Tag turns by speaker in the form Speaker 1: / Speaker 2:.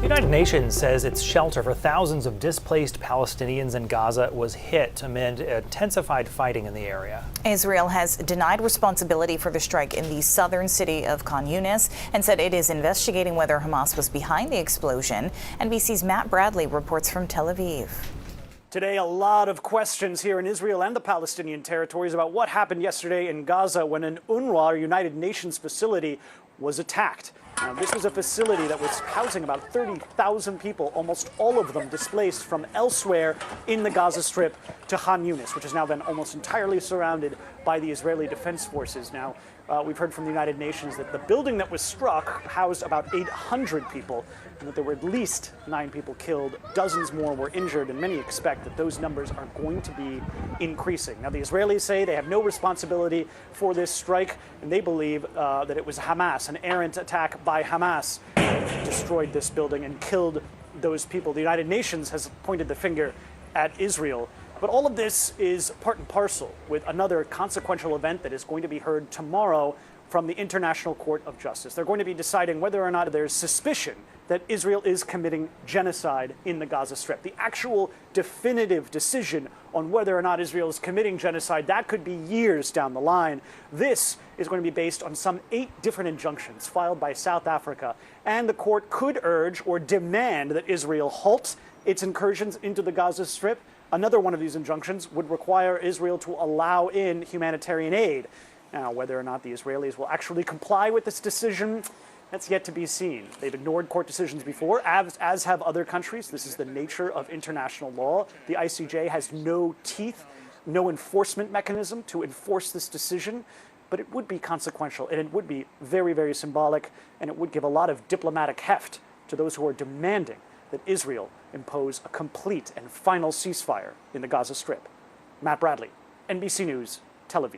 Speaker 1: The United Nations says its shelter for thousands of displaced Palestinians in Gaza was hit amid intensified fighting in the area.
Speaker 2: Israel has denied responsibility for the strike in the southern city of Khan Younis and said it is investigating whether Hamas was behind the explosion. NBC's Matt Bradley reports from Tel Aviv.
Speaker 3: Today, a lot of questions here in Israel and the Palestinian territories about what happened yesterday in Gaza when an UNRWA, or United Nations facility, was attacked. Now, this was a facility that was housing about 30,000 people, almost all of them displaced from elsewhere in the Gaza Strip to Khan Younis, which has now been almost entirely surrounded by the Israeli Defense Forces. Now, we've heard from the United Nations that the building that was struck housed about 800 people, and that there were at least 9 people killed, dozens more were injured, and many expect that those numbers are going to be increasing. Now, the Israelis say they have no responsibility for this strike, and they believe that it was Hamas, an errant attack by Hamas, that destroyed this building and killed those people. The United Nations has pointed the finger at Israel. But all of this is part and parcel with another consequential event that is going to be heard tomorrow from the International Court of Justice. They're going to be deciding whether or not there's suspicion that Israel is committing genocide in the Gaza Strip. The actual definitive decision on whether or not Israel is committing genocide, that could be years down the line. This is going to be based on some 8 different injunctions filed by South Africa, and the court could urge or demand that Israel halt its incursions into the Gaza Strip. Another one of these injunctions would require Israel to allow in humanitarian aid. Now, whether or not the Israelis will actually comply with this decision, that's yet to be seen. They've ignored court decisions before, as have other countries. This is the nature of international law. The ICJ has no teeth, no enforcement mechanism to enforce this decision, but it would be consequential, and it would be very, very symbolic, and it would give a lot of diplomatic heft to those who are demanding that Israel impose a complete and final ceasefire in the Gaza Strip. Matt Bradley, NBC News, Tel Aviv.